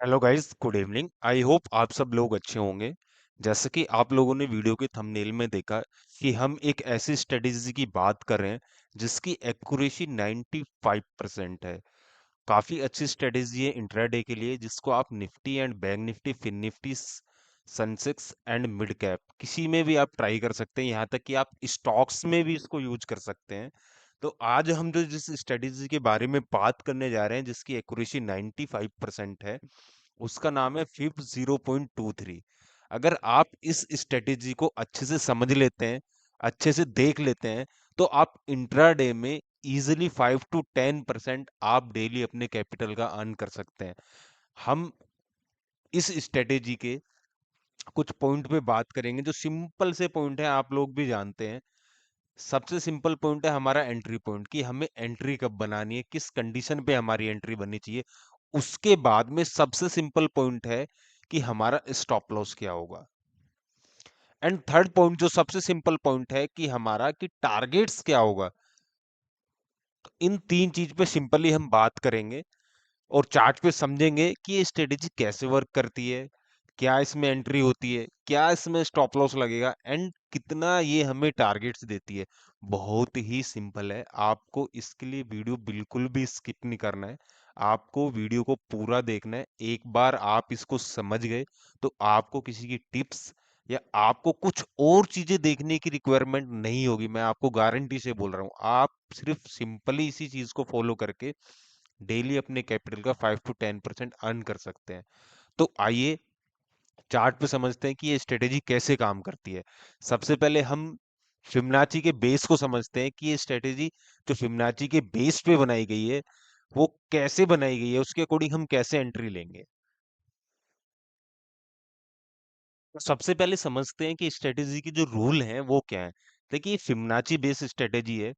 Hello guys, good evening. I hope आप सब लोग अच्छे होंगे। जैसे कि आप लोगों ने वीडियो के थंबनेल में देखा कि हम एक ऐसी स्ट्रेटेजी की बात कर रहे हैं जिसकी एक्यूरेसी 95% है। काफी अच्छी स्ट्रेटेजी है इंट्राडे के लिए, जिसको आप Nifty and bank Nifty, fin Nifty, Sensex and mid cap किसी में भी आप ट्राई कर सकते हैं। यहाँ तक कि आप स्टॉक्स में भी इसको यूज कर सकते हैं। तो आज हम जो जिस स्ट्रेटेजी के बारे में बात करने जा रहे हैं जिसकी एक्यूरेसी 95% है, उसका नाम है फिब 0.23। अगर आप इस स्ट्रेटेजी को अच्छे से समझ लेते हैं, अच्छे से देख लेते हैं, तो आप इंट्राडे में इजिली 5 to 10% आप डेली अपने कैपिटल का अर्न कर सकते हैं। हम इस स्ट्रेटेजी के कुछ पॉइंट पे बात करेंगे जो सिंपल से पॉइंट है, आप लोग भी जानते हैं। सबसे सिंपल पॉइंट है हमारा एंट्री पॉइंट, कि हमें एंट्री कब बनानी है, किस कंडीशन पे हमारी एंट्री बननी चाहिए। उसके बाद में सबसे सिंपल पॉइंट है कि हमारा स्टॉप लॉस क्या होगा। एंड थर्ड पॉइंट जो सबसे सिंपल पॉइंट है कि हमारा कि टारगेट्स क्या होगा। तो इन तीन चीज पे सिंपली हम बात करेंगे और चार्ट पे समझेंगे कि ये स्ट्रेटेजी कैसे वर्क करती है, क्या इसमें एंट्री होती है, क्या इसमें स्टॉप लॉस लगेगा एंड कितना ये हमें टारगेट्स देती है। बहुत ही सिंपल है। आपको इसके लिए वीडियो बिल्कुल भी स्किप नहीं करना है। आपको वीडियो को पूरा देखना है। एक बार आप इसको समझ गए तो आपको किसी की टिप्स या आपको कुछ और चीजें देखने की रिक्वायरमेंट नहीं होगी। मैं आपको गारंटी से बोल रहा हूँ, आप सिर्फ सिंपली इसी चीज को फॉलो करके डेली अपने कैपिटल का 5 to 10% अर्न कर सकते हैं। तो आइए चार्ट पे समझते हैं कि ये स्ट्रेटेजी कैसे काम करती है। सबसे पहले हम फिबोनाची के बेस को समझते हैं कि ये स्ट्रेटेजी जो फिबोनाची के बेस पे बनाई गई है वो कैसे बनाई गई है, उसके अकॉर्डिंग हम कैसे एंट्री लेंगे। तो सबसे पहले समझते हैं कि स्ट्रेटेजी की जो रूल हैं वो क्या है। देखिए, फिबोनाची बेस स्ट्रेटेजी है।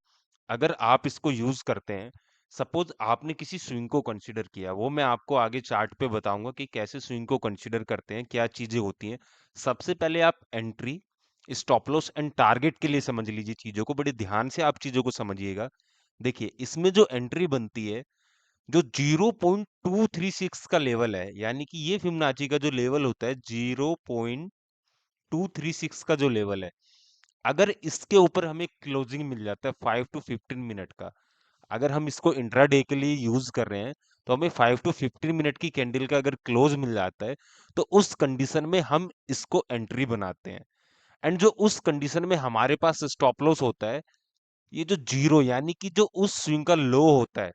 अगर आप इसको यूज करते हैं, सपोज आपने किसी स्विंग को कंसीडर किया, वो मैं आपको आगे चार्ट पे बताऊंगा कि कैसे स्विंग को कंसीडर करते हैं, क्या चीजें होती हैं। सबसे पहले आप entry, stop loss and target के लिए समझ लीजिए चीजों को। बड़े ध्यान से आप चीजों को समझिएगा। देखिए, इसमें जो एंट्री बनती है, जो 0.236 का लेवल है, यानी कि ये फिबोनाची का जो लेवल होता है 0.236 का जो लेवल है, अगर इसके ऊपर हमें क्लोजिंग मिल जाता है 5 to 15 मिनट का, अगर हम इसको इंट्राडे के लिए यूज कर रहे हैं, तो हमें 5 to 15 मिनट की कैंडल का अगर क्लोज मिल जाता है, तो उस कंडीशन में हम इसको एंट्री बनाते हैं। एंड जो उस कंडीशन में हमारे पास स्टॉप लॉस होता है, ये जो जीरो यानी कि जो उस स्विंग का लो होता है,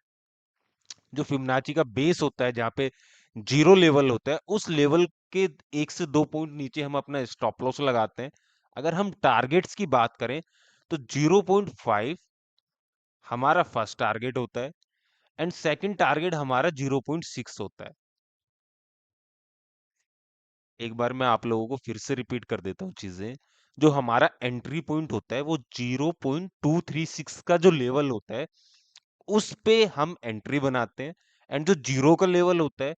जो फिबोनाची का बेस होता है जहां पे जीरो लेवल होता है, उस लेवल के 1 से 2 पॉइंट नीचे हम अपना स्टॉप लॉस लगाते हैं। अगर हम टारगेट्स की बात करें, तो 0.5 हमारा फर्स्ट टारगेट होता है एंड सेकंड टारगेट हमारा 0.6 होता है। एक बार मैं आप लोगों को फिर से रिपीट कर देता हूँ चीजें। जो हमारा एंट्री पॉइंट होता है वो 0.236 का जो लेवल होता है, उस पे हम एंट्री बनाते हैं। एंड जो जीरो का लेवल होता है,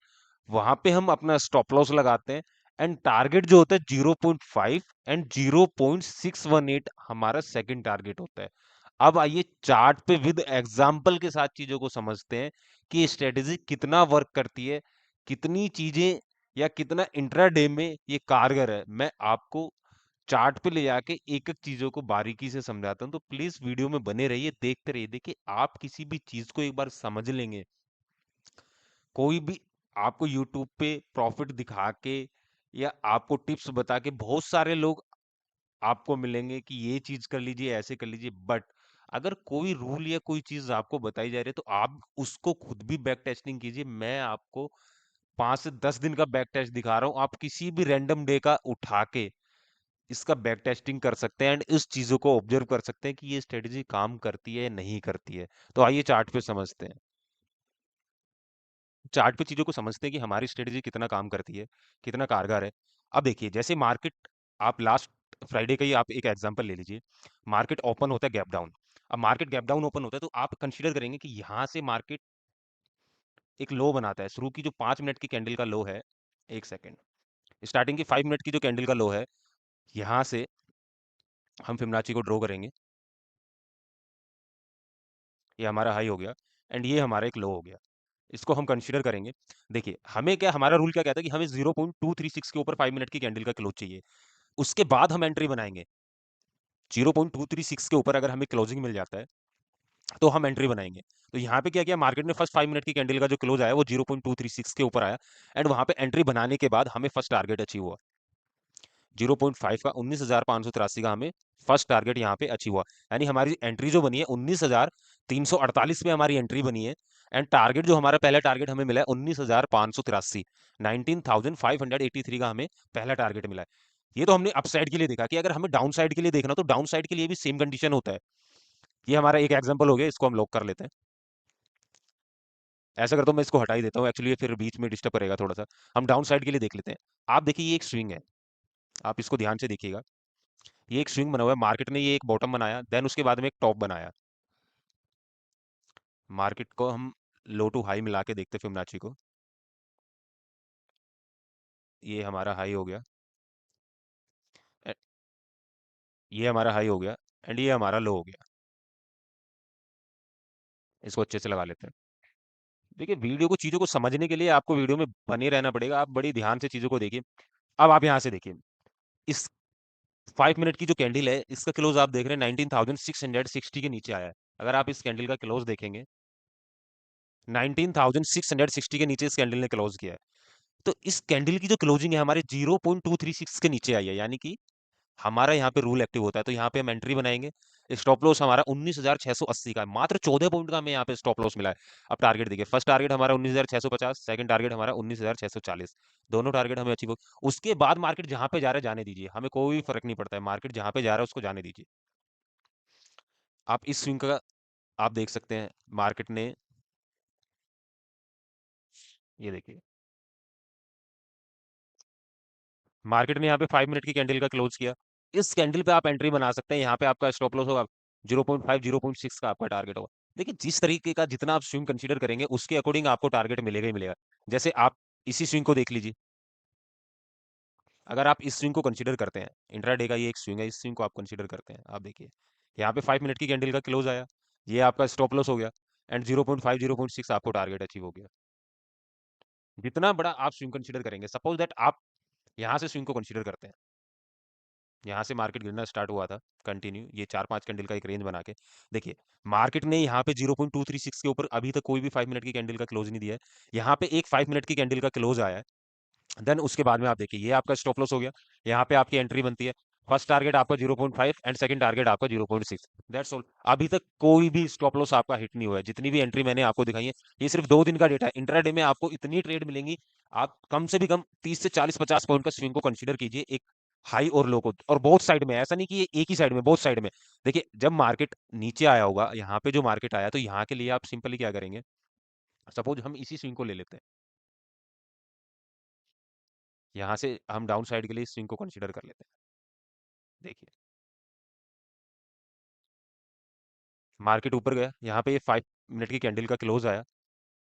वहां पे हम अपना स्टॉप लॉस लगाते हैं। एंड टारगेट जो होता है 0.5 एंड 0.618 हमारा सेकंड टारगेट होता है। अब आइए चार्ट पे विद एग्जांपल के साथ चीजों को समझते हैं कि ये स्ट्रेटेजी कितना वर्क करती है, कितनी चीजें या कितना इंट्राडे में ये कारगर है। मैं आपको चार्ट पे ले जाके एक एक चीजों को बारीकी से समझाता हूँ, तो प्लीज वीडियो में बने रहिए, देखते रहिए। देखिए, आप किसी भी चीज को एक बार समझ लेंगे, कोई भी आपको यूट्यूब पे प्रॉफिट दिखा के या आपको टिप्स बता के बहुत सारे लोग आपको मिलेंगे कि ये चीज कर लीजिए, ऐसे कर लीजिए, बट अगर कोई रूल या कोई चीज आपको बताई जा रही है, तो आप उसको खुद भी बैक टेस्टिंग कीजिए। मैं आपको 5 से 10 दिन का बैक टेस्ट दिखा रहा हूँ, आप किसी भी रैंडम डे का उठा के इसका बैक टेस्टिंग कर सकते हैं एंड इस चीजों को ऑब्जर्व कर सकते हैं कि ये स्ट्रेटेजी काम करती है या नहीं करती है। तो आइए चार्ट पे समझते हैं। चार्ट पे चीजों को समझते हैं कि हमारी स्ट्रेटेजी कितना काम करती है, कितना कारगर है। अब देखिए, जैसे मार्केट, आप लास्ट फ्राइडे का ही आप एक एग्जांपल ले लीजिए। मार्केट ओपन होता है गैप डाउन। अब मार्केट गैप डाउन ओपन होता है, तो आप कंसीडर करेंगे कि यहाँ से मार्केट एक लो बनाता है। शुरू की जो 5 मिनट की कैंडल का लो है, एक सेकेंड, स्टार्टिंग की 5 मिनट की जो कैंडल का लो है, यहाँ से हम फिबोनाची को ड्रॉ करेंगे। ये हमारा हाई हो गया एंड ये हमारा एक लो हो गया। इसको हम कंसीडर करेंगे। देखिए, हमें क्या, हमारा रूल क्या कहता है कि हमें 0.236 के ऊपर 5 मिनट की कैंडल का क्लोज चाहिए। उसके बाद हम एंट्री बनाएँगे। 0.236 के ऊपर अगर हमें क्लोजिंग मिल जाता है, तो हम एंट्री बनाएँगे। तो यहाँ पे क्या किया मार्केट ने, फर्स्ट 5 मिनट की कैंडल का जो क्लोज आया वो 0.236 के ऊपर आया, एंड वहाँ पे एंट्री बनाने के बाद हमें फर्स्ट टारगेट अचीव हुआ। 0.5 का 19,583 का हमें फर्स्ट टारगेट यहाँ पे अचीव हुआ। यानी हमारी एंट्री जो बनी है 19,348 पे हमारी एंट्री बनी है, एंड टारगेट जो हमारा पहला टारगेट हमें मिला है 19,583, 19,583 का हमें पहला टारगेट मिला है। ये तो हमने अपसाइड के लिए देखा। कि अगर हमें डाउन साइड के लिए देखना, तो डाउन साइड के लिए भी सेम कंडीशन होता है। ये हमारा एक एग्जांपल हो गया, इसको हम लॉक कर लेते हैं। ऐसा करता हूं, मैं इसको हटा ही देता हूँ, एक्चुअली ये फिर बीच में डिस्टर्ब करेगा थोड़ा सा। हम डाउन साइड के लिए देख लेते हैं। आप देखिए, ये एक स्विंग है, आप इसको ध्यान से देखिएगा। ये एक स्विंग बना हुआ है, मार्केट ने ये एक बॉटम बनाया, देन उसके बाद में एक टॉप बनाया। मार्केट को हम लो टू हाई मिला के देखते फिबोनाची को। ये हमारा हाई हो गया, ए- ये हमारा हाई हो गया, एंड ये हमारा लो हो गया। इसको अच्छे से लगा लेते हैं। देखिए, वीडियो को, चीजों को समझने के लिए आपको वीडियो में बने रहना पड़ेगा। आप बड़ी ध्यान से चीजों को देखिए। अब आप यहाँ से देखिए, इस 5 मिनट की जो कैंडल है, इसका क्लोज आप देख रहे हैं 19,660 के नीचे आया है। अगर आप इस कैंडल का क्लोज देखेंगे, 19,660 के नीचे इस कैंडल ने क्लोज किया है। तो इस कैंडल की जो क्लोजिंग है हमारे 0.236 के नीचे आई है, यानी कि हमारा यहाँ पे रूल एक्टिव होता है। तो यहाँ पे हम एंट्री बनाएंगे। स्टॉप लॉस हमारा 19,680 का है, मात्र 14 पॉइंट का हमें यहाँ पे स्टॉप लॉस मिला है। अब टारगेट देखिए, फर्स्ट टारगेट हमारा 19,650, सेकंड टारगेट हमारा 19,640। दोनों टारगेट हमें अचीव हो। उसके बाद मार्केट जहां पे जा रहा है जाने दीजिए, हमें कोई भी फर्क नहीं पड़ता है। मार्केट जहां पे जा रहा है उसको जाने दीजिए। आप इस स्विंग का आप देख सकते हैं, मार्केट ने, ये देखिए, मार्केट ने यहाँ पे 5 मिनट की कैंडल का क्लोज किया। इस कैंडल पे आप एंट्री बना सकते हैं। यहाँ पे आपका स्टॉप लॉस होगा 0.5, 0.6 का आपका टारगेट होगा। देखिए, जिस तरीके का जितना आप स्विंग कंसीडर करेंगे, उसके अकॉर्डिंग आपको टारगेट मिलेगा ही मिलेगा। जैसे आप इसी स्विंग को देख लीजिए। अगर आप इस स्विंग को कंसीडर करते हैं, इंट्राडे का ये एक स्विंग है, इस स्विंग को आप कंसीडर करते हैं, आप देखिए, यहाँ पे 5 मिनट की कैंडल का क्लोज आया, ये आपका स्टॉप लॉस हो गया, एंड 0.5, 0.6 आपको टारगेट अचीव हो गया। जितना बड़ा आप स्विंग कंसीडर करेंगे, सपोज दैट आप यहाँ से स्विंग को कंसीडर करते हैं, यहाँ से मार्केट गिरना स्टार्ट हुआ था, कंटिन्यू ये 4-5 कैंडल का एक रेंज बना के। देखिए, मार्केट ने यहाँ पे 0.236 के ऊपर अभी तक कोई भी 5 मिनट की कैंडल का क्लोज नहीं दिया है। यहाँ पे एक 5 मिनट की कैंडल का क्लोज आया है, देन उसके बाद में आप देखिए, ये आपका स्टॉप लॉस हो गया। यहाँ पे आपकी एंट्री बनती है। फर्स्ट टारगेट आपका 0.5 एंड सेकंड टारगेट आपका 0.6। That's all. अभी तक कोई भी स्टॉप लॉस आपका हिट नहीं हुआ है। जितनी भी एंट्री मैंने आपको दिखाई है, ये सिर्फ 2 दिन का डेटा है। इंट्राडे में आपको इतनी ट्रेड मिलेंगी, आप कम से भी कम 30 से 40-50 पॉइंट का स्विंग को कंसीडर कीजिए, एक हाई और लो को, और बोथ साइड में। ऐसा नहीं कि ये एक ही साइड में, बोथ साइड में। देखिए, जब मार्केट नीचे आया होगा, यहाँ पे जो मार्केट आया, तो यहाँ के लिए आप सिंपली क्या करेंगे, सपोज हम इसी स्विंग को ले लेते हैं, यहाँ से हम डाउन साइड के लिए इस स्विंग को कंसीडर कर लेते हैं। देखिए, मार्केट ऊपर गया, यहाँ पे ये 5 मिनट की कैंडल का क्लोज आया,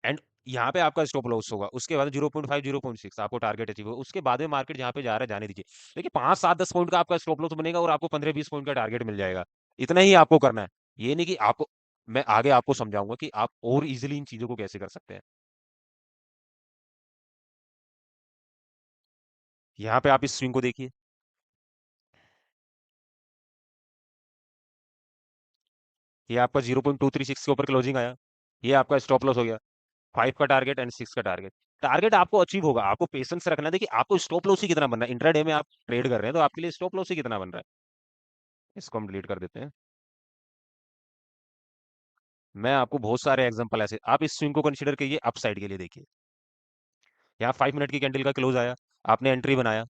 एंड यहाँ पे आपका स्टॉप लॉस होगा। उसके बाद 0.5, 0.6 आपको टारगेट अचीव होगा। उसके बाद में मार्केट जहाँ पे जा रहा है जाने दीजिए। देखिए, 5-7-10 पॉइंट का आपका स्टॉप लॉस बनेगा, और आपको 15-20 पॉइंट का टारगेट मिल जाएगा। इतना ही आपको करना है। ये नहीं कि आपको, मैं आगे आपको समझाऊंगा कि आप और इजिली इन चीजों को कैसे कर सकते हैं। यहाँ पे आप इस स्विंग को देखिए, ये आपका 0.236 के ऊपर क्लोजिंग आया, ये आपका स्टॉप लॉस हो गया, 5 का टारगेट एंड 6 का टारगेट। टारगेट आपको अचीव होगा, आपको पेशेंस रखना है। देखिए, आपको स्टॉप लॉस ही कितना बनना है, इंट्राडे में आप ट्रेड कर रहे हैं, तो आपके लिए स्टॉप लॉस ही कितना बन रहा है। इसको हम डिलीट कर देते हैं। मैं आपको बहुत सारे एग्जांपल ऐसे, आप इस स्विंग को कंसीडर कीजिए अप साइड के लिए। देखिए, यहाँ 5 मिनट की कैंडल का क्लोज आया, आपने एंट्री बनाया,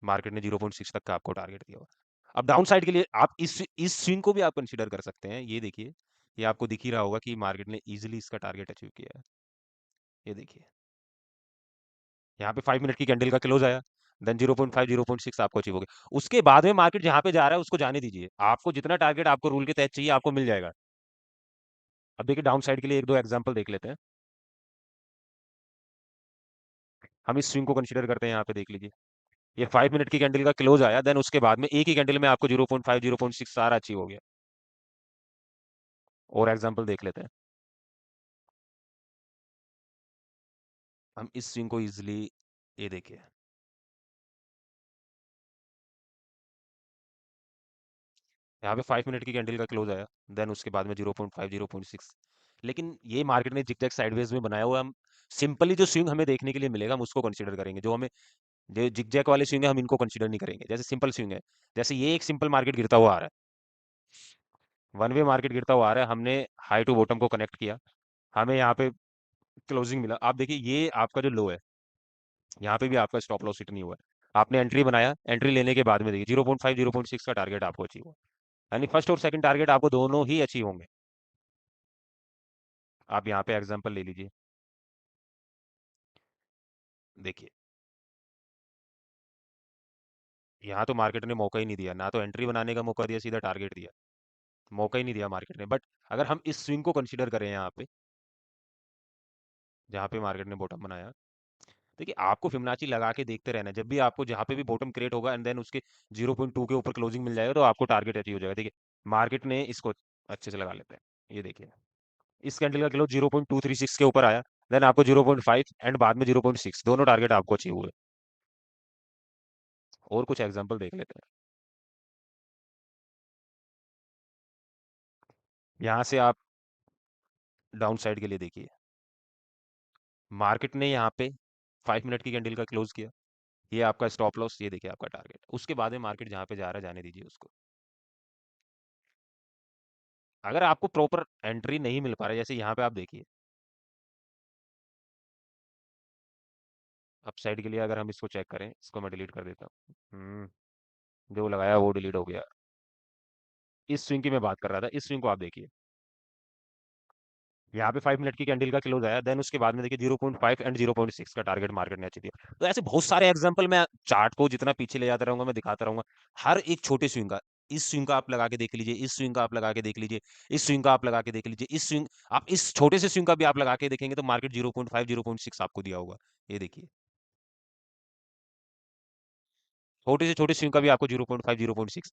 मार्केट ने 0.6 तक का आपको टारगेट दिया हुआ। अब डाउन साइड के लिए आप इस स्विंग को भी आप कंसीडर कर सकते हैं। ये देखिए, ये आपको दिख ही रहा होगा कि मार्केट ने इजीली इसका टारगेट अचीव किया है। ये देखिए, यहाँ पे 5 मिनट की कैंडल का क्लोज आया, देन 0.5, 0.6 आपको अचीव हो गया। उसके बाद में मार्केट जहां पे जा रहा है उसको जाने दीजिए। आपको जितना टारगेट आपको रूल के तहत चाहिए, आपको मिल जाएगा। अब देखिए, डाउन साइड के लिए एक दो एग्जांपल देख लेते हैं। हम इस स्विंग को कंसीडर करते हैं, यहाँ पे देख लीजिए, ये 5 मिनट की कैंडल का क्लोज आया, देन उसके बाद में एक ही कैंडल में आपको 0.5, 0.6 सारा अचीव हो गया। और एग्जांपल देख लेते हैं। हम इस स्विंग को इजिली, ये देखिए, यहाँ पे 5 मिनट की कैंडल का क्लोज आया, देन उसके बाद में 0.5, 0.6। लेकिन ये मार्केट ने जिगजैग साइडवेज में बनाया हुआ, हम सिंपली जो स्विंग हमें देखने के लिए मिलेगा हम उसको कंसीडर करेंगे। जो हमें जो जिगजैग वाले स्विंग है हम इनको कंसीडर नहीं करेंगे। जैसे सिंपल स्विंग है, जैसे ये एक सिंपल मार्केट गिरता हुआ आ रहा है, वन वे मार्केट गिरता हुआ आ रहा है, हमने हाई टू बॉटम को कनेक्ट किया, हमें यहाँ पे क्लोजिंग मिला। आप देखिए ये आपका जो लो है, यहाँ पे भी आपका स्टॉप लॉस हिट नहीं हुआ है। आपने एंट्री बनाया, एंट्री लेने के बाद में देखिए 0.5, 0.6 का टारगेट आपको अचीव हुआ, यानी फर्स्ट और सेकंड टारगेट आपको दोनों ही अचीव होंगे। आप यहाँ पे एग्जांपल ले लीजिए, देखिए यहाँ तो मार्केट ने मौका ही नहीं दिया, ना तो एंट्री बनाने का मौका दिया, सीधा टारगेट दिया, मौका ही नहीं दिया मार्केट ने। बट अगर हम इस स्विंग को कंसीडर करें यहाँ पे, जहाँ पे मार्केट ने बॉटम बनाया, देखिए आपको फिबोनाची लगा के देखते रहना है। जब भी आपको जहाँ पे भी बॉटम क्रिएट होगा एंड देन उसके 0.2 के ऊपर क्लोजिंग मिल जाएगा तो आपको टारगेट अचीव हो जाएगा। देखिए मार्केट ने इसको अच्छे से लगा लेते हैं, ये देखिए इस कैंडल का क्लोज 0.236 के ऊपर आया, देन आपको 0.5 एंड बाद में 0.6, दोनों टारगेट आपको अचीव हुए। और कुछ एग्जांपल देख लेते हैं। यहाँ से आप डाउन साइड के लिए देखिए, मार्केट ने यहाँ पे 5 मिनट की कैंडल का क्लोज किया, ये आपका स्टॉप लॉस, ये देखिए आपका टारगेट। उसके बाद में मार्केट जहाँ पे जा रहा है जाने दीजिए उसको। अगर आपको प्रॉपर एंट्री नहीं मिल पा रहा है, जैसे यहाँ पे आप देखिए अप साइड के लिए, अगर हम इसको चेक करें, इसको मैं डिलीट कर देता हूँ। जो लगाया वो डिलीट हो गया। इस स्विंग की मैं बात कर रहा था, इस स्विंग को आप देखिए, यहाँ पे 5 मिनट की कैंडल का क्लोज आया, देन उसके बाद में देखिए 0.5 एंड 0.6 का टारगेट मार्केट ने अचीव किया। तो ऐसे बहुत सारे एग्जांपल, मैं चार्ट को जितना पीछे ले जाता रहूंगा मैं दिखाता रहूंगा, हर एक छोटे स्विंग का। इस स्विंग का आप लगा के देख लीजिए, इस स्विंग का आप लगा के देख लीजिए, इस स्विंग का आप लगा के देख लीजिए, इस स्विंग, आप इस छोटे से स्विंग का भी आप लगा के देखेंगे तो मार्केट 0.5, 0.6 आपको दिया होगा। ये देखिए छोटे से छोटे स्विंग का भी आपको 0.5, 0.6।